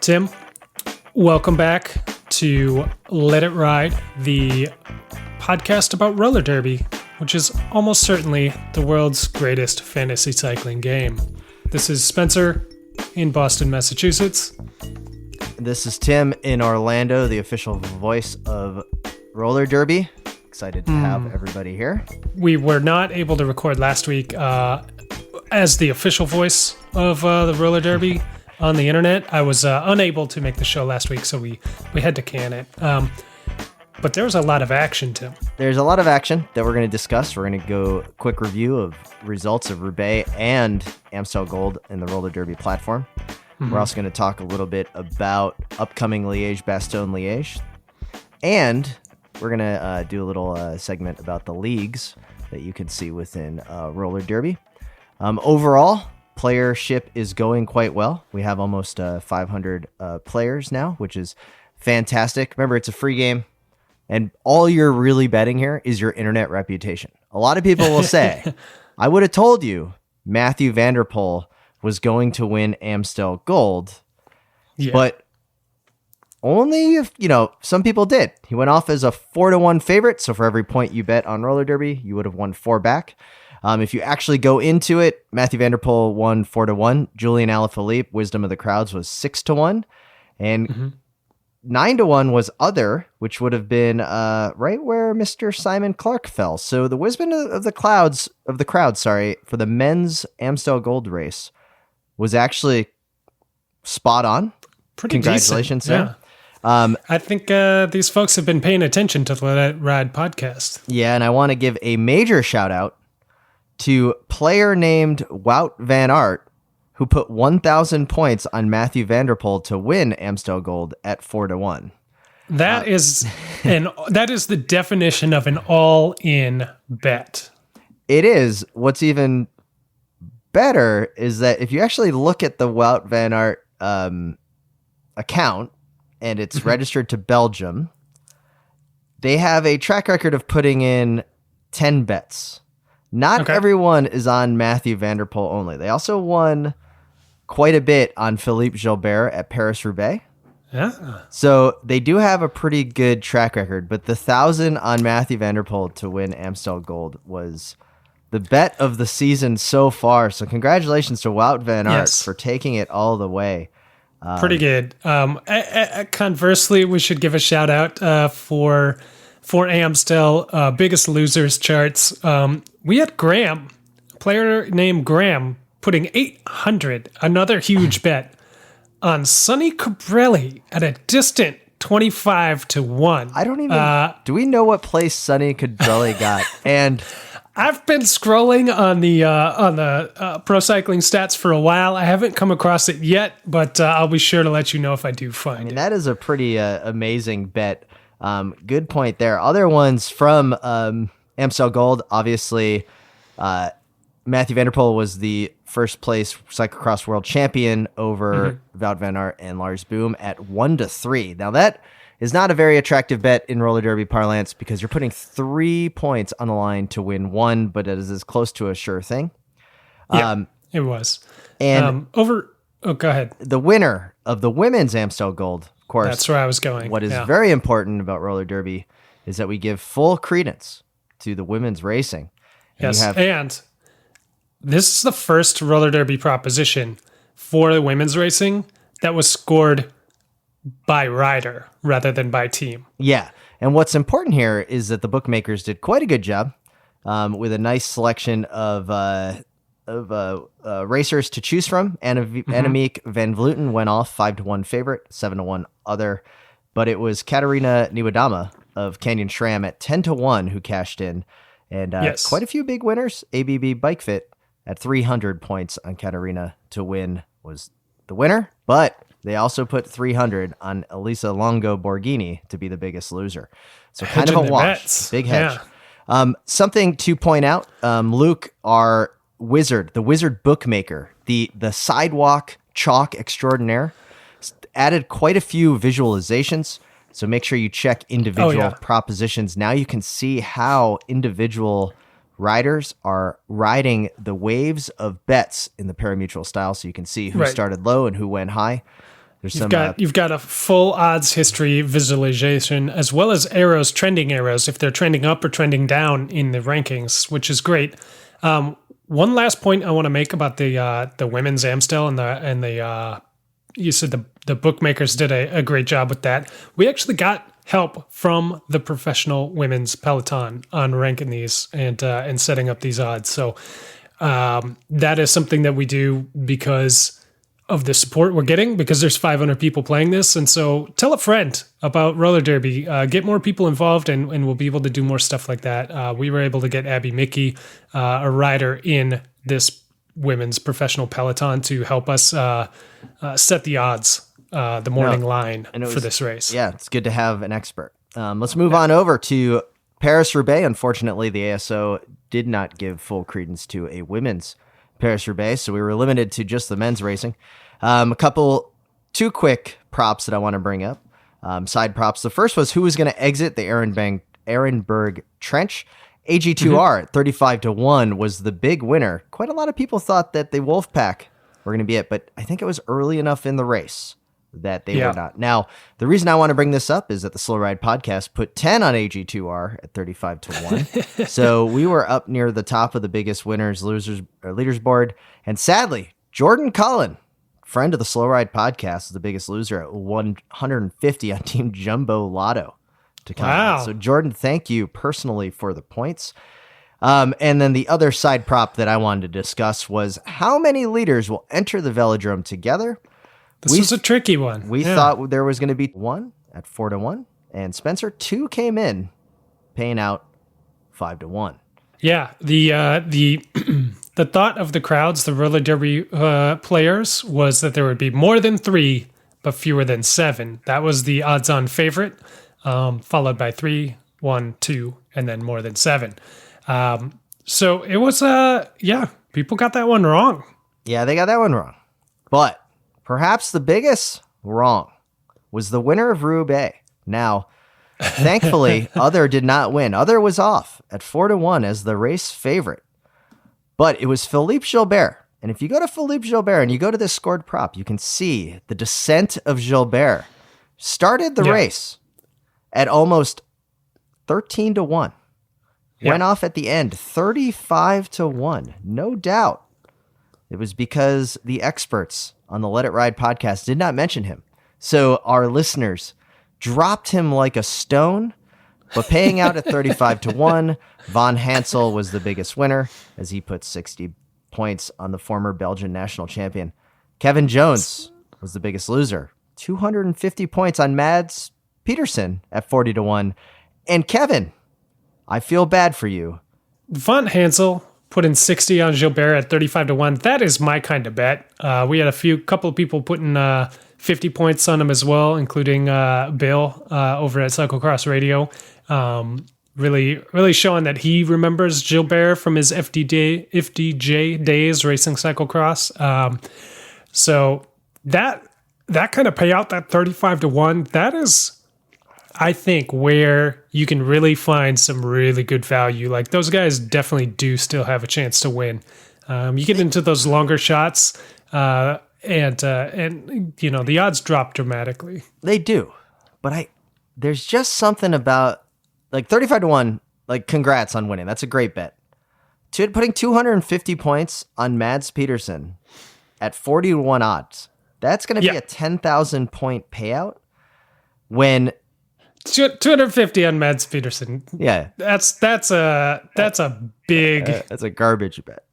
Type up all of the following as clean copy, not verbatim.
Tim, welcome back to Let It Ride, the podcast about roller derby, which is almost certainly the world's greatest fantasy cycling game. This is Spencer in Boston, Massachusetts. This is Tim in Orlando, the official voice of Rouleur Derby. Excited to have everybody here. We were not able to record last week as the official voice of the Rouleur Derby on the internet. I was unable to make the show last week, so we had to can it. But there was a lot of action, Tim. There's a lot of action that we're going to discuss. We're going to go quick review of results of Roubaix and Amstel Gold in the Rouleur Derby platform. We're also going to talk a little bit about upcoming Liège-Bastogne-Liège. And we're going to do a little segment about the leagues that you can see within Rouleur Derby. Overall, playership is going quite well. We have almost 500 players now, which is fantastic. Remember, it's a free game, and all you're really betting here is your internet reputation. A lot of people will say, I would have told you Mathieu van der Poel was going to win Amstel Gold, but only if, some people did. He went off as a 4-1 favorite, so for every point you bet on Rouleur Derby, you would have won 4 back. If you actually go into it, Mathieu van der Poel won 4-1. Julian Alaphilippe, wisdom of the crowds, was 6-1. And 9-1 was other, which would have been right where Mr. Simon Clark fell. So the wisdom of the crowd, for the men's Amstel Gold race was actually spot on. Pretty Congratulations, decent. Yeah. I think these folks have been paying attention to the Let It Ride podcast. Yeah, and I want to give a major shout out to player named Wout van Aert, who put 1,000 points on Mathieu van der Poel to win Amstel Gold at 4-1. That is the definition of an all-in bet. It is. What's even better is that if you actually look at the Wout van Aert account, and it's registered to Belgium, they have a track record of putting in 10 bets. Not everyone is on Mathieu van der Poel only. They also won quite a bit on Philippe Gilbert at Paris-Roubaix. Yeah. So they do have a pretty good track record, but the 1,000 on Mathieu van der Poel to win Amstel Gold was the bet of the season so far. So congratulations to Wout van Aert for taking it all the way. Pretty good. Conversely, we should give a shout out for Amstel Biggest Losers charts. We had Graham, a player named Graham, putting 800, another huge bet, on Sonny Colbrelli at a distant 25-1. I don't even. Do we know what place Sonny Colbrelli got? And I've been scrolling on the Pro Cycling Stats for a while. I haven't come across it yet, but I'll be sure to let you know if I do find it. That is a pretty amazing bet. Good point there. Other ones from Amstel Gold, obviously, Mathieu van der Poel was the first place cyclocross world champion over Wout van Aert and Lars Boom at 1-3. Now that is not a very attractive bet in roller derby parlance because you're putting 3 points on the line to win 1, but it is as close to a sure thing. Yeah, it was. And go ahead. The winner of the women's Amstel Gold, of course. That's where I was going. What is very important about roller derby is that we give full credence to the women's racing. And and this is the first roller derby proposition for the women's racing that was scored by rider rather than by team. Yeah. And what's important here is that the bookmakers did quite a good job with a nice selection of racers to choose from. Annemiek van Vleuten went off 5-1 favorite, 7-1 other, but it was Katarina Niewiadoma of Canyon SRAM at 10-1 who cashed in, and quite a few big winners. ABB Bike Fit at 300 points on Katarina to win was the winner, but they also put 300 on Elisa Longo Borghini to be the biggest loser. So kind of a wash, big hedge. Yeah. Something to point out, Luke, our wizard, the wizard bookmaker, the sidewalk chalk extraordinaire, added quite a few visualizations. So make sure you check individual propositions. Now you can see how individual riders are riding the waves of bets in the parimutuel style. So you can see who started low and who went high. There's You've got a full odds history visualization as well as arrows, trending arrows, if they're trending up or trending down in the rankings, which is great. One last point I want to make about the women's Amstel and the you said the bookmakers did a great job with that. We actually got help from the professional women's peloton on ranking these and setting up these odds. So that is something that we do because of the support we're getting, because there's 500 people playing this. And so tell a friend about Rouleur Derby, get more people involved, and we'll be able to do more stuff like that. We were able to get Abby Mickey, a rider in this women's professional peloton, to help us set the odds, the morning line for this race. Yeah, it's good to have an expert. Let's move on over to Paris-Roubaix. Unfortunately, the ASO did not give full credence to a women's Paris-Roubaix, so we were limited to just the men's racing. Two quick props that I want to bring up, side props. The first was who was going to exit the Ehrenberg Trench. AG2R at 35-1 was the big winner. Quite a lot of people thought that the Wolfpack were going to be it, but I think it was early enough in the race that they were not. Now, the reason I want to bring this up is that the Slow Ride podcast put 10 on AG2R at 35-1. So we were up near the top of the biggest leaders board. And sadly, Jordan Cullen, friend of the Slow Ride podcast, is the biggest loser at 150 on Team Jumbo Lotto to come out. So Jordan, thank you personally for the points. And then the other side prop that I wanted to discuss was how many leaders will enter the velodrome together. This was a tricky one. We thought there was going to be one at 4-1, and Spencer, 2 came in, paying out 5-1. Yeah, the the thought of the crowds, the Rouleur Derby players, was that there would be more than 3, but fewer than 7. That was the odds-on favorite, followed by 3, 1, 2, and then more than 7. So it was, people got that one wrong. Yeah, they got that one wrong. But perhaps the biggest wrong was the winner of Roubaix. Now, thankfully, Other did not win. Other was off at 4-1 as the race favorite. But it was Philippe Gilbert. And if you go to Philippe Gilbert and you go to this scored prop, you can see the descent of Gilbert started the race at almost 13-1. Went off at the end 35-1. No doubt it was because the experts on the Let It Ride podcast did not mention him. So our listeners dropped him like a stone, but paying out at 35-1. Von Hansel was the biggest winner as he put 60 points on the former Belgian national champion. Kevin Jones was the biggest loser. 250 points on Mads Peterson at 40-1. And Kevin, I feel bad for you. Von Hansel put in 60 on Gilbert at 35-1. That is my kind of bet. We had couple of people putting 50 points on him as well, including Bill over at Cyclocross Radio. Really showing that he remembers Gilbert from his FDJ days racing cyclocross. So that kind of payout, that 35-1, that is, I think, where you can really find some really good value. Like, those guys definitely do still have a chance to win. You get into those longer shots, and you know, the odds drop dramatically. They do, but there's just something about, like, 35-1. Like, congrats on winning. That's a great bet. Putting 250 points on Mads Peterson at 40-1 odds. That's going to be a 10,000 point payout when 250 on Mads Peterson. Yeah, that's a big. That's a garbage bet.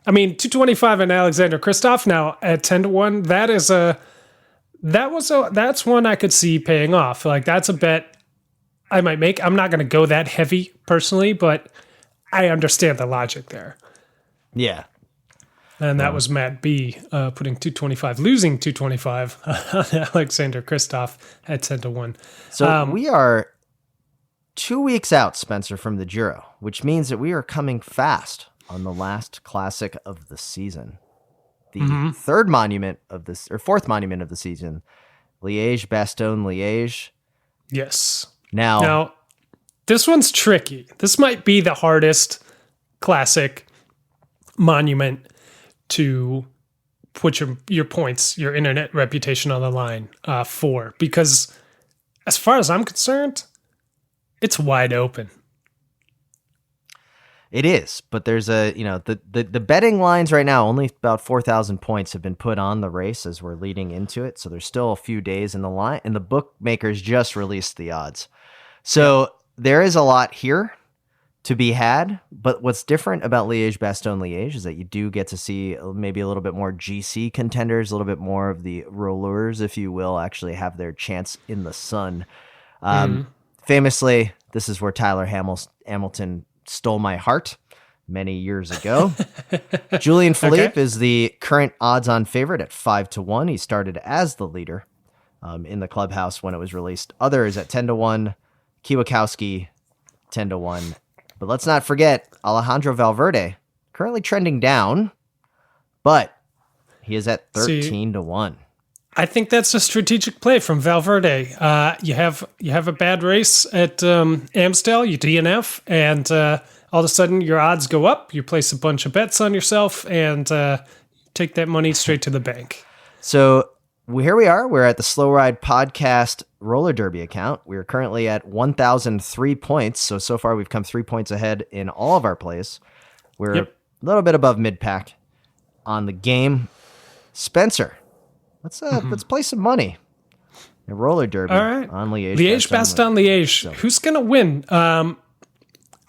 I mean, 225 on Alexander Kristoff now at 10-1. That's one I could see paying off. Like, that's a bet I might make. I'm not going to go that heavy personally, but I understand the logic there. Yeah. And that was Matt B putting 225, losing 225 on Alexander Kristoff at 10-1. So we are 2 weeks out, Spencer, from the Giro, which means that we are coming fast on the last classic of the season. The fourth monument of the season, Liège-Bastogne-Liège. Yes. Now, this one's tricky. This might be the hardest classic monument to put your points, your internet reputation on the line for, because as far as I'm concerned, it's wide open. It is, but there's the betting lines right now, only about 4,000 points have been put on the race as we're leading into it. So there's still a few days in the line, and the bookmakers just released the odds. So there is a lot here to be had, but what's different about Liège-Bastogne-Liège is that you do get to see maybe a little bit more GC contenders, a little bit more of the rouleurs, if you will, actually have their chance in the sun. Famously, this is where Tyler Hamilton stole my heart many years ago. Julian Philippe is the current odds-on favorite at 5-1. He started as the leader in the clubhouse when it was released. Others at 10-1. Kwiatkowski, 10-1. But let's not forget Alejandro Valverde, currently trending down, but he is at 13-1. I think that's a strategic play from Valverde. You have a bad race at Amstel, you DNF, and all of a sudden your odds go up. You place a bunch of bets on yourself and take that money straight to the bank. So here we are. We're at the Slow Ride Podcast Roller Derby account. We're currently at 1,003 points. So far we've come 3 points ahead in all of our plays. We're a little bit above mid-pack on the game. Spencer, let's play some money. A roller derby on Liège. Liège-Bastogne-Liège. So. Who's going to win?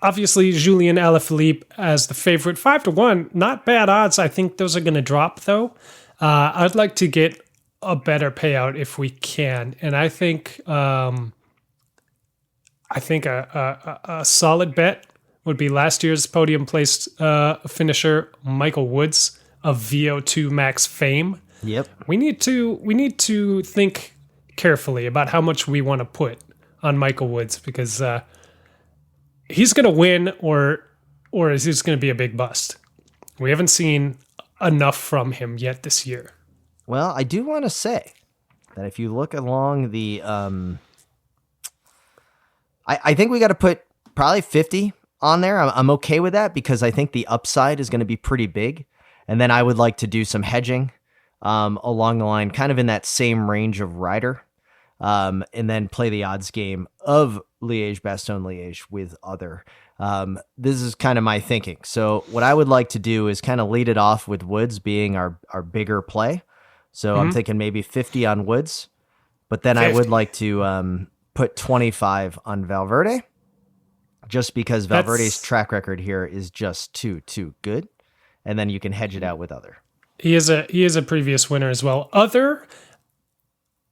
Obviously, Julien Alaphilippe as the favorite. 5-1. Not bad odds. I think those are going to drop, though. I'd like to get a better payout if we can. And I think a solid bet would be last year's podium placed finisher, Michael Woods of VO2 Max fame. Yep. We need to think carefully about how much we want to put on Michael Woods, because he's going to win or is he going to be a big bust? We haven't seen enough from him yet this year. Well, I do want to say that if you look along the, I think we got to put probably 50 on there. I'm okay with that because I think the upside is going to be pretty big. And then I would like to do some hedging along the line, kind of in that same range of rider, and then play the odds game of Liège-Bastogne-Liège with other. This is kind of my thinking. So what I would like to do is kind of lead it off with Woods being our bigger play. So I'm thinking maybe 50 on Woods, but then 50. I would like to put 25 on Valverde, just because Valverde's track record here is just too good. And then you can hedge it out with other. He is a previous winner as well. Other,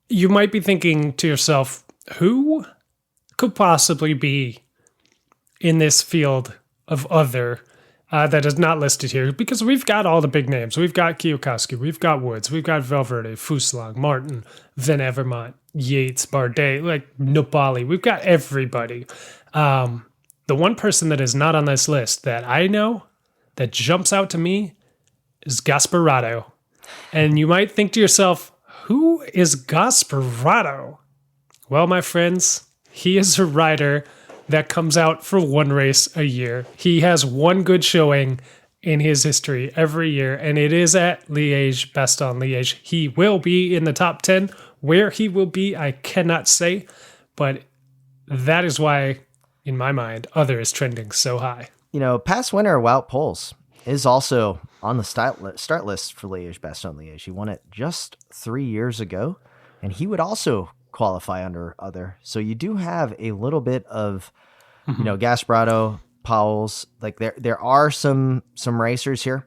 you might be thinking to yourself, who could possibly be in this field of other that is not listed here? Because we've got all the big names. We've got Kwiatkowski, we've got Woods, we've got Valverde, Fuglsang, Martin, Van Evermont, Yates, Bardet, like Nibali. We've got everybody. The one person that is not on this list that I know that jumps out to me is Gasparotto. And you might think to yourself, who is Gasparotto? Well, my friends, he is a rider that comes out for one race a year. He has one good showing in his history every year, and it is at Liège-Bastogne-Liège. He will be in the top 10. Where he will be, I cannot say, but that is why, in my mind, other is trending so high. You know, past winner Wout Poels is also on the start list for Liège-Bastogne-Liège. He won it just 3 years ago, and he would also qualify under other. So you do have a little bit of, Gasparotto, Poels. Like there are some racers here.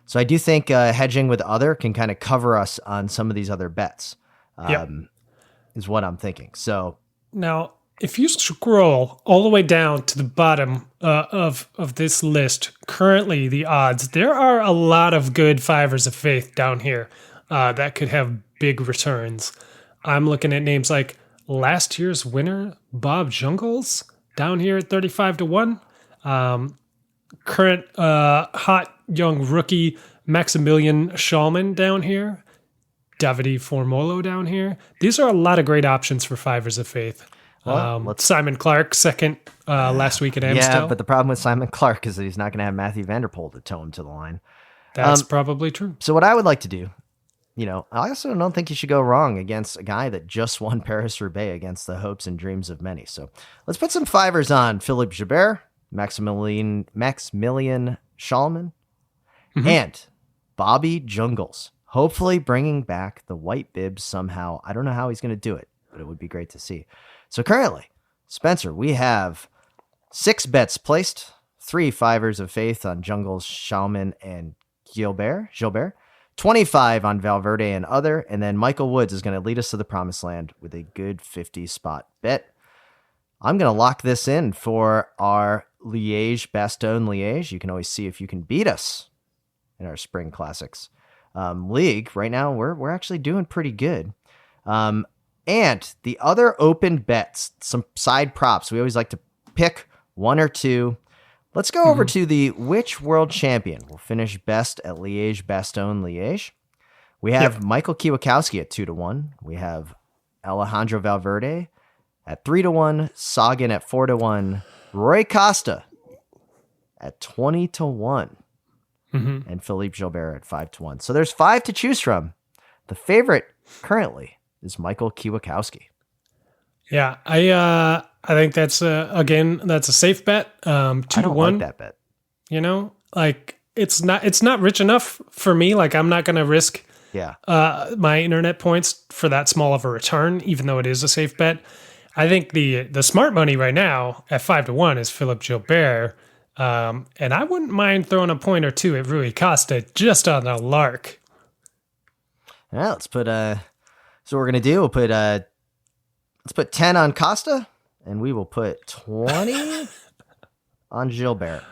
So I do think hedging with other can kind of cover us on some of these other bets. Is what I'm thinking. So now, if you scroll all the way down to the bottom of this list, currently the odds, there are a lot of good fivers of faith down here that could have big returns. I'm looking at names like last year's winner, Bob Jungels, down here at 35-1. Current hot young rookie, Maximilian Schallmann down here. Davide Formolo down here. These are a lot of great options for fivers of faith. Well, Simon Clark, second last week at Amstel. Yeah, but the problem with Simon Clark is that he's not going to have Matthew Van Der Poel to tow him to the line. That's probably true. So what I would like to do I also don't think you should go wrong against a guy that just won Paris-Roubaix against the hopes and dreams of many. So let's put some fivers on Philippe Gilbert, Maximilian Schallmann, and Bobby Jungels. Hopefully bringing back the white bib somehow. I don't know how he's going to do it, but it would be great to see. So currently, Spencer, we have 6 bets placed, 3 fivers of faith on Jungels, Schallmann, and Gilbert, 25 on Valverde and other, and then Michael Woods is going to lead us to the promised land with a good 50-spot bet. I'm going to lock this in for our Liège-Bastogne-Liège. You can always see if you can beat us in our spring classics. League, right now, we're actually doing pretty good. And the other open bets, some side props, we always like to pick 1 or 2. Let's go over to the which world champion will finish best at Liège-Bastogne-Liège. We have Michael Kwiatkowski at 2-1. We have Alejandro Valverde at 3-1. Sagan at 4-1. Roy Costa at 20-1. And Philippe Gilbert at 5-1. So there's 5 to choose from. The favorite currently is Michael Kwiatkowski. Yeah, I think that's that's a safe bet. 2-1. I don't like that bet. It's not rich enough for me. Like, I'm not going to risk my internet points for that small of a return, even though it is a safe bet. I think the smart money right now at 5-1 is Philippe Gilbert. And I wouldn't mind throwing a point or 2 at Rui Costa just on a lark. Yeah, let's put so what we're gonna do, let's put 10 on Costa, and we will put 20 on Gilbert.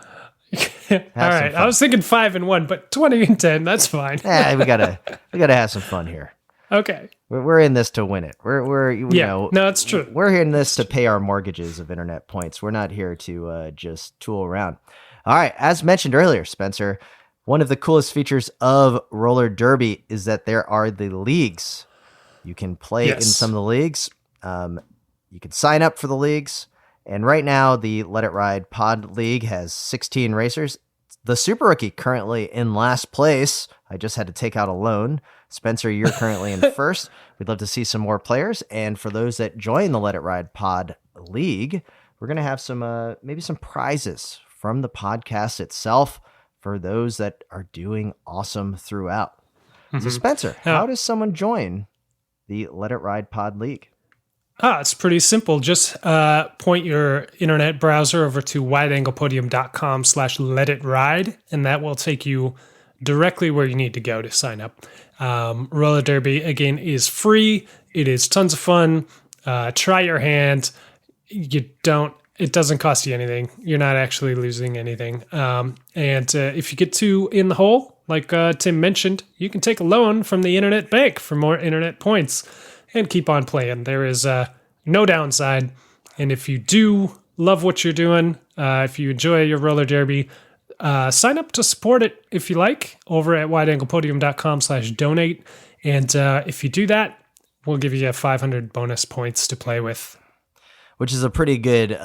All right, I was thinking 5-1, but 20 and 10, that's fine. Yeah, we gotta have some fun here. Okay, we're in this to win it. No, it's true. We're in this to pay our mortgages of internet points. We're not here to just tool around. All right, as mentioned earlier, Spencer, one of the coolest features of Roller Derby is that there are the leagues. You can play in some of the leagues. You can sign up for the leagues. And right now, the Let It Ride Pod League has 16 racers. The Super Rookie currently in last place. I just had to take out a loan. Spencer, you're currently in first. We'd love to see some more players. And for those that join the Let It Ride Pod League, we're going to have some maybe some prizes from the podcast itself for those that are doing awesome throughout. So Spencer, how does someone join the Let It Ride Pod League? It's pretty simple. Just point your internet browser over to wideanglepodium.com/letitride, and that will take you directly where you need to go to sign up. Roller Derby, again, is free. It is tons of fun. Try your hand. It doesn't cost you anything. You're not actually losing anything. And if you get 2 in the hole, like Tim mentioned, you can take a loan from the internet bank for more internet points and keep on playing. There is no downside. And if you do love what you're doing, if you enjoy your roller derby, sign up to support it if you like over at wideanglepodium.com/donate. And if you do that, we'll give you 500 bonus points to play with. Which is a pretty good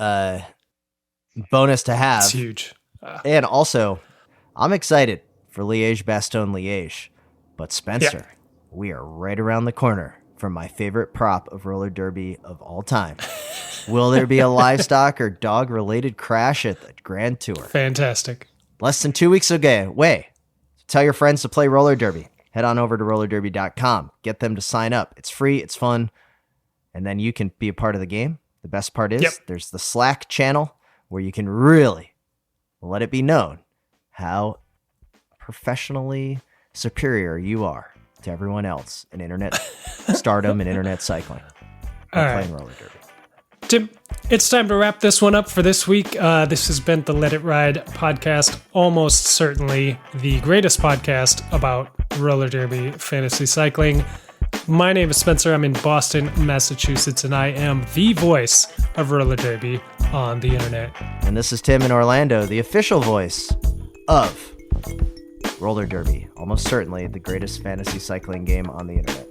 bonus to have. It's huge. And also, I'm excited for Liège-Bastogne-Liège. But Spencer, we are right around the corner from my favorite prop of roller derby of all time. Will there be a livestock or dog-related crash at the Grand Tour? Fantastic. Less than 2 weeks away. Tell your friends to play roller derby. Head on over to rollerderby.com. Get them to sign up. It's free. It's fun. And then you can be a part of the game. The best part is there's the Slack channel where you can really let it be known how professionally superior you are to everyone else in internet stardom and internet cycling. Playing roller derby. Tim, it's time to wrap this one up for this week. This has been the Let It Ride podcast, almost certainly the greatest podcast about roller derby fantasy cycling. My name is Spencer. I'm in Boston, Massachusetts, and I am the voice of roller derby on the internet. And this is Tim in Orlando, the official voice of roller derby, almost certainly the greatest fantasy cycling game on the internet.